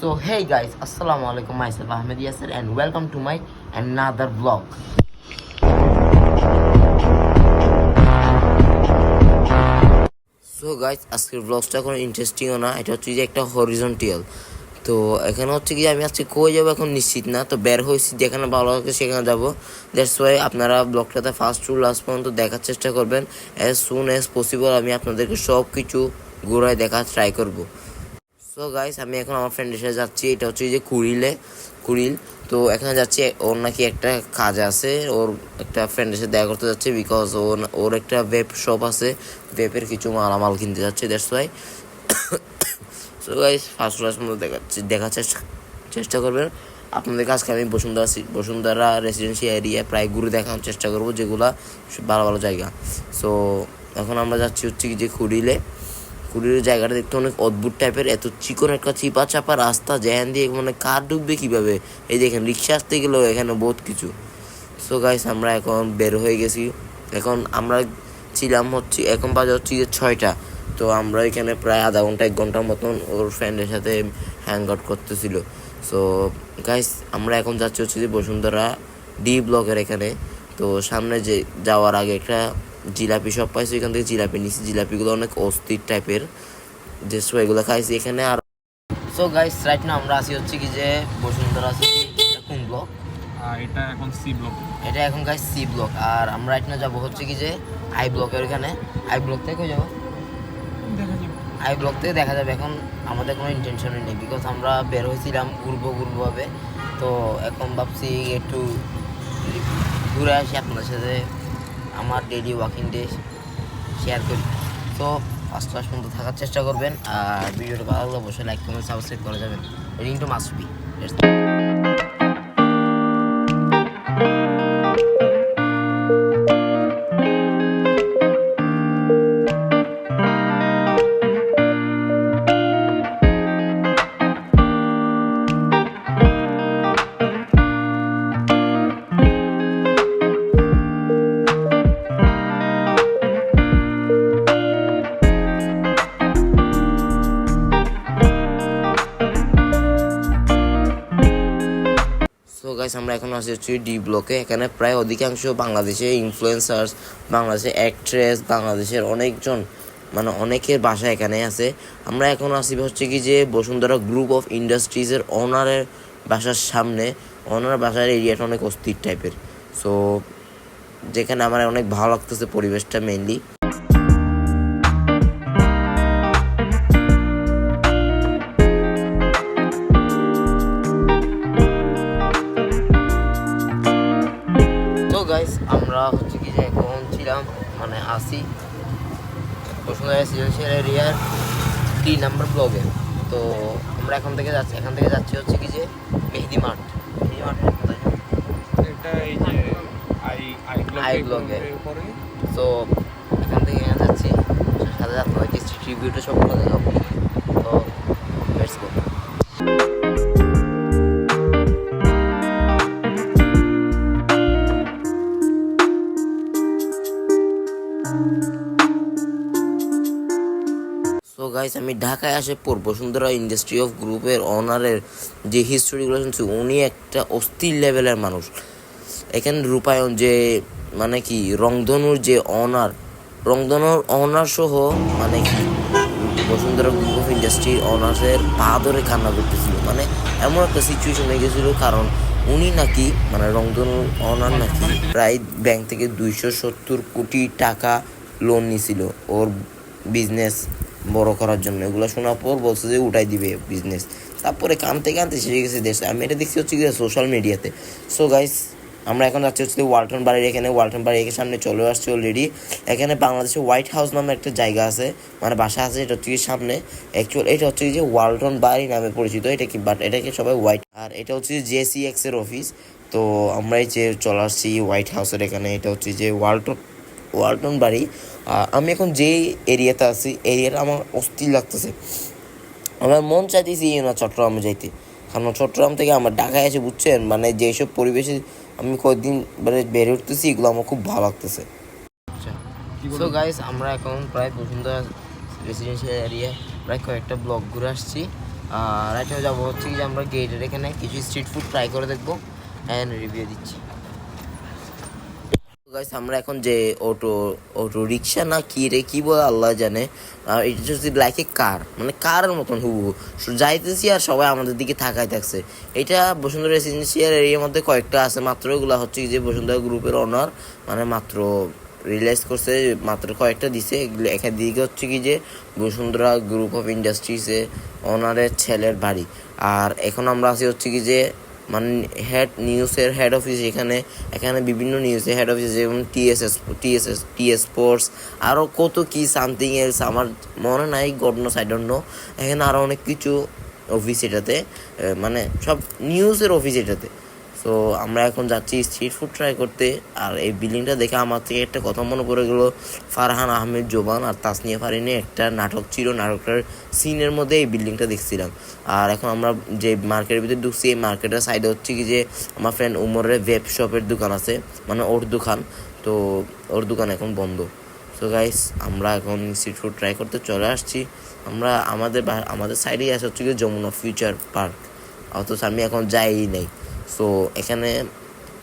So hey guys, assalamu alaikum, myself Ahmed Yasser and welcome to my another vlog. So guys, আজকের ব্লগটা কোনো ইন্টারেস্টিংও না, এটা হচ্ছে যে একটা হরিজন্টাল। তো এখানে হচ্ছে কি আমি আজকে কই যাবো এখন নিশ্চিত না, তো বের হয়েছি যেখানে ভালো লাগে সেখানে যাবো। দ্যাটস ওয়াই আপনারা ব্লগটাতে ফার্স্ট টু লাস্ট পর্যন্ত দেখার চেষ্টা করবেন। অ্যাজ সুন অ্যাজ পসিবল আমি আপনাদেরকে সব কিছু ঘুরায় দেখার ট্রাই করবো। সো গাইস, আমি এখন আমার ফ্রেন্ডের সাথে যাচ্ছি, এটা হচ্ছে যে কুড়িল। তো এখানে যাচ্ছি, ওর নাকি একটা কাজ আছে, ওর একটা ফ্রেন্ডের সাথে দেখা করতে যাচ্ছে, বিকজ ওর একটা ভেপ শপ আছে, ভেপের কিছু মালামাল কিনতে যাচ্ছে, that's why. So guys, first class মতো দেখার চেষ্টা করবেন। আপনাদের কাছকে আমি বসুন্ধরা রেসিডেন্সিয়াল এরিয়া প্রায় ঘুরে দেখানোর চেষ্টা করবো, যেগুলা ভালো ভালো জায়গা। সো এখন আমরা যাচ্ছি হচ্ছে কি যে কুড়িলের জায়গাটা দেখতে অনেক অদ্ভুত টাইপের, এত চিকন একটা চিপা চাপা রাস্তা, জ্যান দিয়ে মানে কার ডুববে কীভাবে, এই দেখেন রিক্সা আসতে গেলেও এখানে বহুত কিছু। সো গাইস, আমরা এখন বের হয়ে গেছি। এখন আমরা ছিলাম হচ্ছে, এখন বাজে হচ্ছে যে 6টা। তো আমরা এখানে প্রায় আধা ঘন্টা 1 ঘন্টার মতন ওর ফ্রেন্ডের সাথে হ্যাং আউট করতেছিল। সো গাইস, আমরা এখন যাচ্ছি হচ্ছে যে বসুন্ধরা ডি ব্লকের এখানে। তো সামনে যে যাওয়ার আগে একটা জিলাপি শপ পাইছি, এখান থেকে জিলাপি নিছি। জিলাপিগুলো অনেক অস্থির টাইপের, যে এগুলো খাইছি এখানে। আর সো গাইস, রাইট না আমরা আছি হচ্ছে কি যে বসুন্ধরা সিটি, কোন ব্লক? এটা এখন সি ব্লক। এটা এখন গাইস সি ব্লক। আর আমরা রাইট না যাবো হচ্ছে কি যে আই ব্লকের ওখানে। আই ব্লক থেকে যাবো, আই ব্লক থেকে দেখা যাবে। এখন আমাদের কোনো ইন্টেনশনই নেই, বিকজ আমরা বের হয়েছিলাম ঘুরবোভাবে। তো এখন ভাবছি একটু ঘুরে আসি, আপনাদের সাথে আমার ডেইলি ওয়াকিং ডে শেয়ার করি। তো ফার্স্ট ক্লাস পর্যন্ত থাকার চেষ্টা করবেন, আর ভিডিওটা ভালো লাগলে অবশ্যই লাইক কমেন্ট সাবস্ক্রাইব করে যাবেন। Ring to must be. So guys, আমরা এখন আসি হচ্ছে ডি ব্লকে। এখানে প্রায় অধিকাংশ বাংলাদেশের ইনফ্লুয়েন্সার্স, বাংলাদেশের অ্যাক্ট্রেস, বাংলাদেশের অনেকজন মানে অনেকের বাসা এখানে আছে। আমরা এখন আসি হচ্ছে কি যে বসুন্ধরা গ্রুপ অফ ইন্ডাস্ট্রিজের ওনারের বাসার সামনে। ওনার বাসার এরিয়াটা অনেক অস্থির টাইপের। সো যেখানে আমার অনেক ভালো লাগতেছে পরিবেশটা মেইনলি। গাইস, আমরা হচ্ছে কি যে এখন ছিলাম মানে আসি বসুন্ধরা রেসিডেন্সিয়াল এরিয়ার 3 নম্বর ব্লকে। তো আমরা এখান থেকে যাচ্ছি হচ্ছে কি যে মেহেদি মাঠ। এটা এই যে আই ব্লকে। তো এখান থেকে যাচ্ছি, সাথে আপনাদেরকে স্ট্রিট রিভিউটা সবগুলো দেখাবো। তো লেটস গো। সো গাইস, আমি ঢাকায় আসে পর বসুন্ধরা ইন্ডাস্ট্রি অফ গ্রুপের ওনারের যে হিস্টোরিগুলো শুনছি, উনি একটা অস্থির লেভেলের মানুষ। এখানে রূপায়ণ যে মানে কি রংধনুর যে রংধনুর অনার সহ মানে কি বসুন্ধরা গ্রুপ অফ ইন্ডাস্ট্রির অনার্সের পা ধরে কান্না করতেছিল। মানে এমন একটা সিচুয়েশন হয়ে গেছিলো, কারণ উনি নাকি মানে রংধনুর অনার নাকি প্রায় ব্যাংক থেকে 270 কোটি টাকা লোন নিছিল ওর বিজনেস বড় করার জন্য। এগুলো শোনার পর বলছে যে উঠাই দিবে বিজনেস। তারপরে কানতে সেরে গেছে দেশ। আমি এটা দেখছি হচ্ছে কি সোশ্যাল মিডিয়াতে। সো গাইস, আমরা এখন যাচ্ছি হচ্ছে ওয়ালটন বাড়ির এখানে। ওয়ালটন বাড়ির সামনে চলে আসছে অলরেডি। এখানে বাংলাদেশে হোয়াইট হাউস নামে একটা জায়গা আছে, মানে বাসা আছে, এটা হচ্ছে কি সামনে। অ্যাকচুয়াল এটা হচ্ছে যে ওয়ালটন বাড়ি নামে পরিচিত, এটা কি বাট এটাকে সবাই হোয়াইট। আর এটা হচ্ছে JCX এর অফিস। তো আমরা এই যে চলে আসছি হোয়াইট হাউসের এখানে। এটা হচ্ছে যে ওয়ালটন বাড়ি। আমি এখন যে এরিয়াতে আছি, এরিয়াটা আমার অস্থির লাগতেছে। আমার মন চাইতেছি না চট্টগ্রামে যাইতে, কারণ চট্টগ্রাম থেকে আমার ঢাকায় এসে বুঝছেন মানে যেসব পরিবেশে আমি কয়েকদিন মানে বেড়ে উঠতেছি, এগুলো আমার খুব ভালো লাগতেছে। সো গাইস, আমরা এখন প্রায় বসুন্ধরা রেসিডেন্সিয়াল এরিয়া প্রায় কয়েকটা ব্লক ঘুরে আসছি। আর একটা যাবো হচ্ছে কি যে আমরা গেটের এখানে কিছু স্ট্রিট ফুড ট্রাই করে দেখবো অ্যান্ড রিভিউ দিচ্ছি। গাইস আমরা এখন যে অটো রিক্সা না কি রে কি বলে আল্লাহ জানে, আর এটা হচ্ছে লাইক এ কার, মানে কারের মতন হুবহু যাইতেছি আর সবাই আমাদের দিকে তাকায় থাকছে। এটা বসুন্ধরা রেসিডেন্সিয়াল এরিয়ার মধ্যে কয়েকটা আছে মাত্র, এগুলো হচ্ছে কি যে বসুন্ধরা গ্রুপের অনার মানে মাত্র রিয়েলাইজ করছে, মাত্র কয়েকটা দিছে এগুলো। এখান দিকে হচ্ছে কি যে বসুন্ধরা গ্রুপ অফ ইন্ডাস্ট্রিজে ওনারের ছেলের বাড়ি। আর এখন আমরা আছি হচ্ছে কি যে মানে নিউজের হেড অফিস, এখানে বিভিন্ন নিউজের হেড অফিস যেমন টিএস স্পোর্টস, আরও কত কি সামথিং এলস আমার মনে নাই, গডনো সাইডন্য। এখানে আরও অনেক কিছু অফিস এটাতে, মানে সব নিউজের অফিস এটাতে। সো আমরা এখন যাচ্ছি স্ট্রিট ফুড ট্রাই করতে। আর এই বিল্ডিংটা দেখে আমার থেকে একটা কথা মনে পড়ে গেলো, ফারহান আহমেদ জোবান আর তাসনিয়া ফারিনে একটা নাটক ছিল, নাটকটার সিনের মধ্যে এই বিল্ডিংটা দেখছিলাম। আর এখন আমরা যে মার্কেটের ভিতরে ঢুকছি, এই মার্কেটের সাইডে হচ্ছে কি যে আমার ফ্রেন্ড উমরের ওয়েব শপের দোকান আছে, মানে ওর দোকান, তো ওর দোকান এখন বন্ধ। সো গাইস আমরা এখন স্ট্রিট ফুড ট্রাই করতে চলে আসছি। আমরা আমাদের সাইডেই আছে হচ্ছে কি যমুনা ফিউচার পার্ক, অথচ আমি এখন যাই নাই। সো এখানে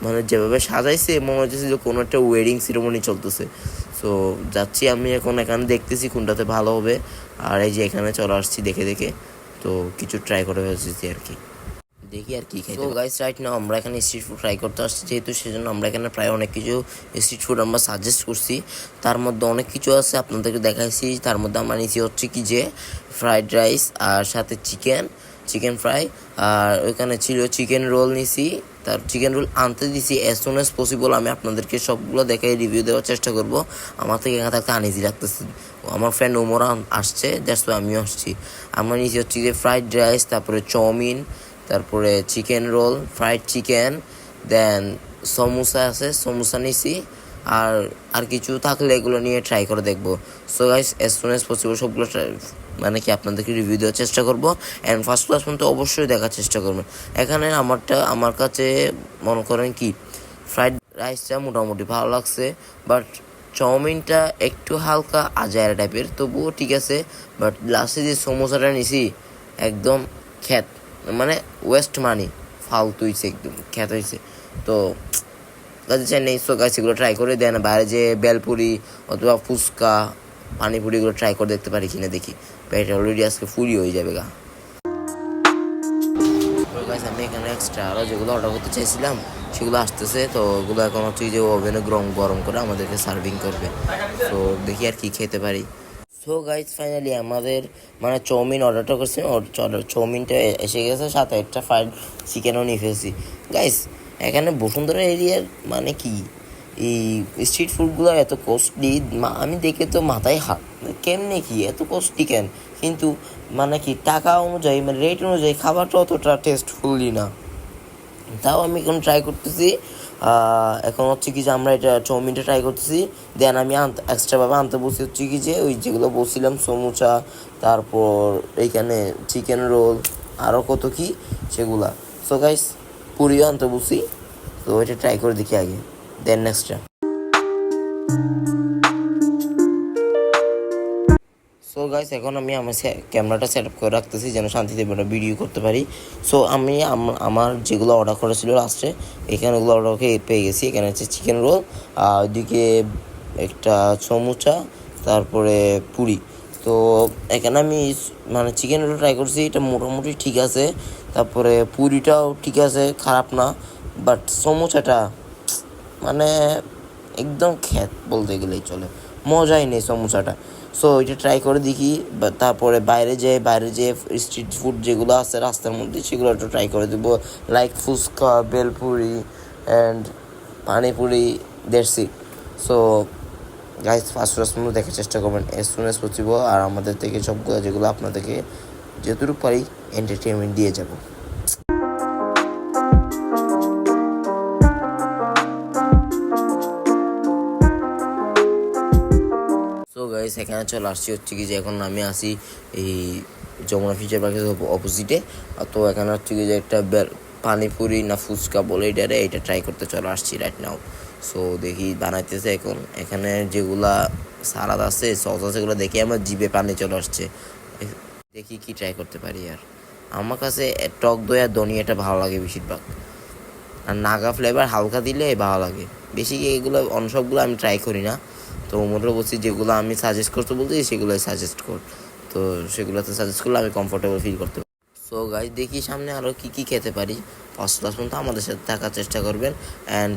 মানে যেভাবে সাজাইছে মনে হচ্ছে যে কোনো একটা ওয়েডিং সিরিমনি চলতেছে। সো যাচ্ছি আমি এখন, এখানে দেখতেছি কোনটাতে ভালো হবে। আর এই যে এখানে চলে আসছি দেখে দেখে, তো কিছু ট্রাই করে ফেলছি আর কি, দেখি আর কি খাই। তো গাইস রাইট নাও আমরা এখানে স্ট্রিট ফুড ট্রাই করতে আসছি, যেহেতু সেজন্য আমরা এখানে প্রায় অনেক কিছু স্ট্রিট ফুড আমরা সাজেস্ট করছি। তার মধ্যে অনেক কিছু আছে আপনাদেরকে দেখাইছি। তার মধ্যে আমরা নিচ্ছি হচ্ছে কি যে ফ্রাইড রাইস আর সাথে চিকেন ফ্রাই, আর ওইখানে ছিল চিকেন রোল নিছি। তার চিকেন রোল আনতে দিছি অ্যাজ সুন অ্যাজ পসিবল। আমি আপনাদেরকে সবগুলো দেখাই রিভিউ দেওয়ার চেষ্টা করব। আমার থেকে এখানে থাকতে আনইজি লাগতেছে, আমার ফ্রেন্ড ওমর আসছে, দ্যাটস ওয়াই আমিও আসছি। আমরা নিয়েছি হচ্ছে যে ফ্রাইড রাইস, তারপরে চাউমিন, তারপরে চিকেন রোল, ফ্রাইড চিকেন, দেন সমোসা আছে, সমোসা নিছি। আর কিছু থাকলে এগুলো নিয়ে ট্রাই করে দেখবো। So guys as soon as possible সবগুলো মানে কি আপনাদেরকে রিভিউ দেওয়ার চেষ্টা করবো। অ্যান্ড ফার্স্ট ক্লাস পর্যন্ত অবশ্যই দেখার চেষ্টা করবেন। এখানে আমার কাছে মনে করেন কি ফ্রাইড রাইসটা মোটামুটি ভালো লাগছে, বাট চাউমিনটা একটু হালকা আজাইরা টাইপের, তবুও ঠিক আছে। বাট লাস্টে যে সমোসাটা নিছি একদম খ্যাত, মানে ওয়েস্ট মানি, ফালতু হয়েছে, একদম খ্যাত হয়েছে। তো কাজে চাই নেই। সো গাছ এগুলো ট্রাই করে দেন, বাইরে যে বেলপুরি অথবা ফুচকা পানিপুরিগুলো ট্রাই করে দেখতে পারি কিনা দেখি। পেট অলরেডি আজকে ফুলই হয়ে যাবে গা। আমি এখানে এক্সট্রা আরও যেগুলো অর্ডার করতে চাইছিলাম সেগুলো আসতেছে। তো ওগুলো এখন হচ্ছে যে ওভেনে গরম করে আমাদেরকে সার্ভিং করবে। তো দেখি আর কি খেতে পারি। সো গাইজ ফাইনালি আমাদের মানে চাউমিন অর্ডারটা করছি, চাউমিনটা এসে গেছে, সাথে একটা ফ্রাইড চিকেনও নিয়ে ফেলছি। গাইজ এখানে বসুন্ধরা এরিয়ার মানে কি এই স্ট্রিট ফুডগুলো এত কস্টলি, আমি দেখে তো মাথায় হাত, কেমনে কি এত কস্টলি কেন? কিন্তু মানে কি টাকা অনুযায়ী মানে রেট অনুযায়ী খাবারটা অতটা টেস্টফুলি না। তাও আমি এখন ট্রাই করতেছি। এখন হচ্ছে কি যে আমরা এটা চাউমিনটা ট্রাই করতেছি। দেন আমি এক্সট্রাভাবে আনতে বসি হচ্ছে কি যে ওই যেগুলো বলছিলাম সমোসা, তারপর এইখানে চিকেন রোল, আরও কত কি সেগুলা। সো গাইস পুরিও আনতে বসি, তো এটা ট্রাই করে দেখি আগে, দেন নেক্সটটা। সো গাইস এখন আমি আমার ক্যামেরাটা সেট আপ করে রাখতেছি যেন শান্তিতে ভিডিও করতে পারি। সো আমি আমার যেগুলো অর্ডার করেছিল লাস্টে, এখানে ওগুলো অর্ডার পেয়ে গেছি। এখানে হচ্ছে চিকেন রোল, আর ওইদিকে একটা সমুচা, তারপরে পুরি। তো এখানে আমি মানে চিকেন রোল ট্রাই করছি, এটা মোটামুটি ঠিক আছে। তারপরে পুরিটাও ঠিক আছে, খারাপ না। বাট সমুচাটা মানে একদম খ্যাত বলতে গেলেই চলে, মজাই নেই সমোসাটা। সো এটা ট্রাই করে দেখি। তারপরে বাইরে যে স্ট্রিট ফুড যেগুলো আছে রাস্তার মধ্যে সেগুলো একটু ট্রাই করে দেবো, like fuchka, bhelpuri and panipuri, that's it. So guys first মধ্যে দেখার চেষ্টা করবেন অ্যাজ সুন অ্যাজ পসিবল। আর আমাদের থেকে সবগুলো যেগুলো আপনাদেরকে যতটুকু পারি এন্টারটেনমেন্ট দিয়ে যাবো। সো গাইস এখানে চলে আসছি হচ্ছে কি যে এখন আমি আসি এই যমুনা ফিউচার পার্কের অপোজিটে। তো এখানে হচ্ছে কি যে একটা পানিপুরি না ফুচকা বলে এটা ট্রাই করতে চলে আসছি রাইট নাও। সো দেখি বানাইতেছে এখন। এখানে যেগুলা সালাদ আছে, সস আছে, এগুলো দেখি আমার জিভে পানি চলে আসছে। দেখি কি ট্রাই করতে পারি। আর আমার কাছে টক দই আর ধনিয়াটা ভালো লাগে বেশিরভাগ, আর নাগা ফ্লেভার হালকা দিলে ভালো লাগে বেশি। এগুলো সবগুলো আমি ট্রাই করি না, তো মোটামুটি বলছি যেগুলো আমি সাজেস্ট করতে বলছি সেগুলোই সাজেস্ট কর, তো সেগুলোতে সাজেস্ট করলে আমি কমফোর্টেবল ফিল করতে পারি। সো গাইস দেখি সামনে আরও কী কী খেতে পারি, ফার্স্ট ক্লাস পর্যন্ত আমাদের সাথে থাকার চেষ্টা করবেন and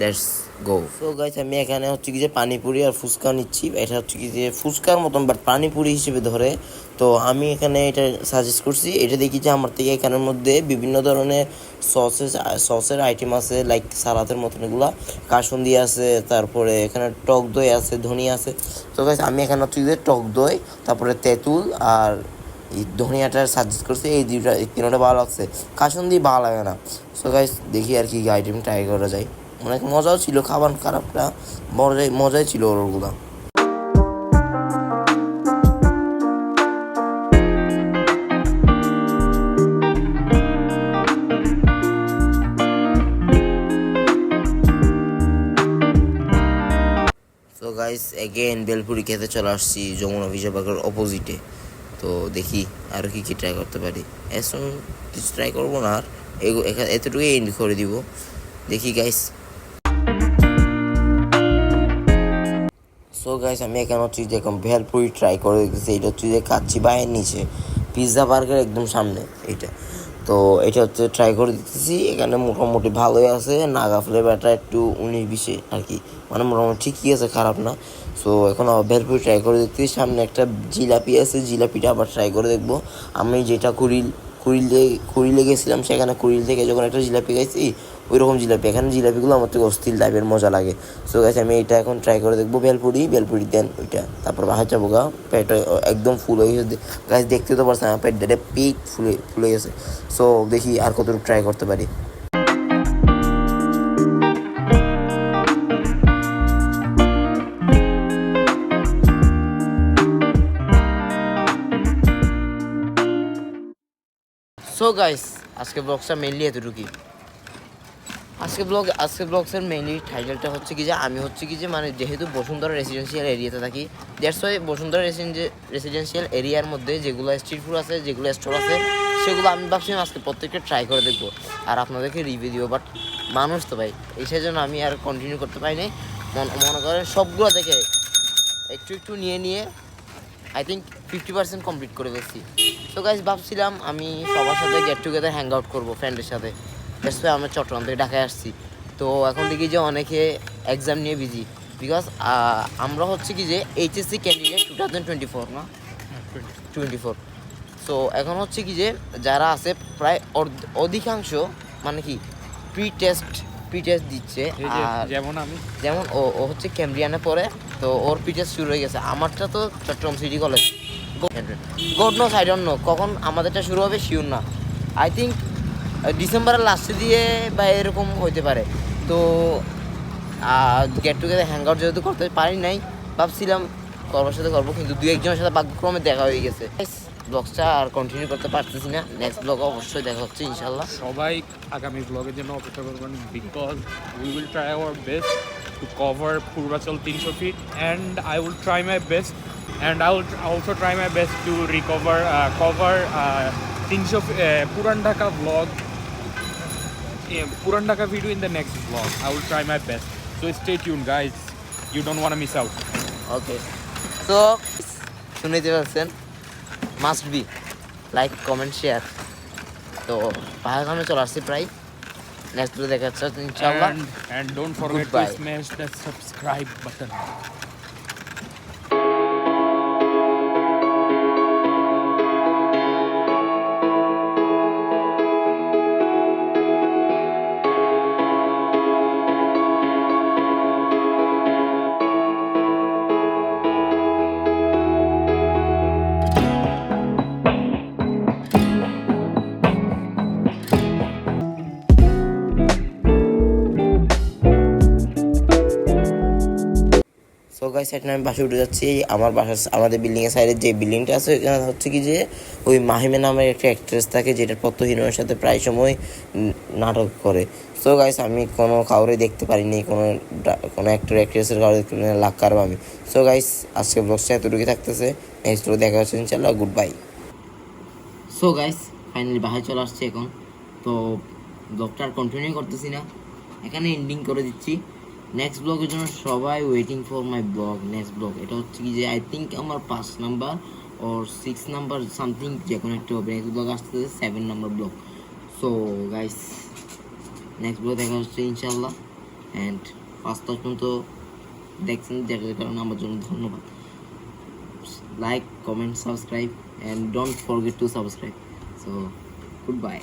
let's go. So guys আমি এখানে হচ্ছে কি যে পানিপুরি আর ফুচকা নিচ্ছি, এটা হচ্ছে কি যে ফুচকার মতন বাট পানিপুরি হিসেবে ধরে। তো আমি এখানে এটা সাজেস্ট করছি, এটা দেখি যে আমার থেকে এখানের মধ্যে বিভিন্ন ধরনের সসের আইটেম আছে, লাইক সালাদের মতন এগুলা, কাসুন্দি আছে, তারপরে এখানে টক দই আছে, ধনিয়া আছে। তো গাইস আমি এখানে হচ্ছে যে টক দই, তারপরে তেঁতুল আর এই ধনিয়াটা সাজেস্ট করছে, এই তিনটা ভালো লাগছে, কাসুন্দি ভালো লাগে না। সো গাইস দেখি আর কি আইটেম ট্রাই করা যায়। অনেক মজাও ছিল, খাবার খারাপটা মজাই ছিল ওগুলো। সো গাইস এগেন বেলপুরি খেতে চলে আসছি যমুনা ফিশার পার্কের অপোজিটে। তো দেখি আরও কী কী ট্রাই করতে পারি, এখন কিছু ট্রাই করবো না আর, এতটুকুই এন্ড করে দিব। দেখি গাইস। সো গাইস আমি এখানে হচ্ছে যে এখন ভেলপুরি ট্রাই করে দেখতেছি, এটা হচ্ছে যে কাচ্চি বাইয়ের নিচে পিৎজা বার্গার একদম সামনে এইটা। তো এটা হচ্ছে ট্রাই করে দিতেছি, এখানে মোটামুটি ভালোই আছে, নাগা ফ্লেভারটা একটু 19-20 আর কি, মানে মোটামুটি ঠিকই আছে, খারাপ না। সো এখন আবার ভেলপুরি ট্রাই করে দেখতেছি, সামনে একটা জিলাপি আছে, জিলাপিটা আবার ট্রাই করে দেখবো। আমি যেটা কুড়িলে গেছিলাম, সেখানে কুড়িল থেকে যখন একটা জিলাপি খাইছি ওই রকম জিলাপি, এখানে জিলাপিগুলো আমার থেকে অস্থির টাইপের মজা লাগে। সো গাইস আমি এটা এখন ট্রাই করে দেখবো, বেলপুরি দেন ওইটা, তারপর বাহার যাবো গা, পেট একদম ফুল হয়ে গেছে গাইস, দেখতে তো পারছেন আমার পেট ফুলে গেছে। সো দেখি আর কতটুকু ট্রাই করতে পারি। সো গাইস আজকে ব্লগটা মেনলি এতটুকুই। আজকে ব্লগসের মেইনলি টাইটেলটা হচ্ছে কি যে আমি হচ্ছে কি যে মানে যেহেতু বসুন্ধরা রেসিডেন্সিয়াল এরিয়াতে থাকি, দ্যাটস ওয়াই বসুন্ধরা রেসিডেন্সিয়াল এরিয়ার মধ্যে যেগুলো স্ট্রিট ফুড আছে, যেগুলো স্টোর আছে, সেগুলো আমি ভাবছিলাম আজকে প্রত্যেকটা ট্রাই করে দেখবো আর আপনাদেরকে রিভিউ দিব। বাট মানুষ তো ভাই, এই সেজন্য আমি আর কন্টিনিউ করতে পারিনি। মনে করেন সবগুলো থেকে একটু একটু নিয়ে আই থিঙ্ক 50% কমপ্লিট করে ফেলছি। তো গাইস ভাবছিলাম আমি সবার সাথে গেট টুগেদার হ্যাং আউট করবো ফ্রেন্ডের সাথে, দ্যাটস ওয়াই আমরা চট্টগ্রাম থেকে ঢাকায় আসছি। তো এখন দেখি যে অনেকে এক্সাম নিয়ে বিজি, বিকজ আমরা হচ্ছে কি যে এইচএসসি ক্যান্ডিডেট 2024 না 24। সো এখন হচ্ছে কি যে যারা আছে প্রায় অধিকাংশ মানে কি প্রি টেস্ট দিচ্ছে, আর যেমন ও হচ্ছে ক্যামব্রিয়ানে পড়ে, তো ওর প্রি টেস্ট শুরু হয়ে গেছে। আমারটা তো Chittagong city college, God knows, I don't know কখন আমাদেরটা শুরু হবে, শিওর না। আই থিঙ্ক ডিসেম্বরের লাস্টে দিয়ে বা এরকম হইতে পারে। তো গেট টুগেদার হ্যাং আউট যেহেতু করতে পারি নাই, ভাবছিলাম করবার সাথে করবো, কিন্তু 2-1 জনের সাথে ভাগ্যক্রমে দেখা হয়ে গেছে। ব্লগটা আর কন্টিনিউ করতে পারতেছি না, নেক্সট ব্লগে অবশ্যই দেখা হচ্ছে ইনশাল্লাহ। সবাই আগামী ব্লগের জন্য অপেক্ষা করবেন, because we will try our best to cover Purbachal 300 feet, and I will try my best, and I will also try my best to cover 300 Puran Dhaka vlog, Puran Dhaka video in the next vlog. I will try my best, so stay tuned guys, you don't want to miss out. ওকে, তো শুনেতে পারছেন, must be like comment share. তো পাহাড়ে চলে আসছি প্রায়, next video দেখা যাচ্ছে ইনশাআল্লাহ, and don't forget to smash that subscribe button. So guys এখন আমি বাসে উঠে যাচ্ছি, আমাদের বিল্ডিংয়ের সাইডে যে বিল্ডিংটা আছে ওইখানে হচ্ছে কি যে ওই মাহিমা নামের একটা অ্যাক্ট্রেস থাকে, যেটা প্রত্যহ হিরোইনের সাথে প্রায় সময় নাটক করে। সো গাইস আমি কোনো কাউরে দেখতে পারিনি, কোনো অ্যাক্টর অ্যাক্ট্রেসের কাউরে দেখতে পারিনি, লাক কারব আমি। সো গাইস আজকে ব্লগটা এতটুকুই থাকতেছে, নেক্সট ব্লগে দেখা হচ্ছে ইনশাআল্লাহ, good bye. So guys finally বাসায় চলে আসছে এখন। তো ব্লগটা আর কন্টিনিউ করতেছি না, এখানে এন্ডিং করে দিচ্ছি। নেক্সট ব্লগের জন্য সবাই waiting for my blog. Next blog এটা হচ্ছে কি যে আই থিঙ্ক আমার 5 নাম্বার ওর 6 নাম্বার সামথিং যে কোনো একটা হবে। নেক্সট ব্লগ আসতেছে 7 number blog. So guys next blog দেখা হচ্ছে ইনশাল্লাহ। অ্যান্ড 5 পর্যন্ত দেখছেন, যেটার কারণে আমার জন্য ধন্যবাদ। Like, comment, subscribe, and don't forget to subscribe. So good bye.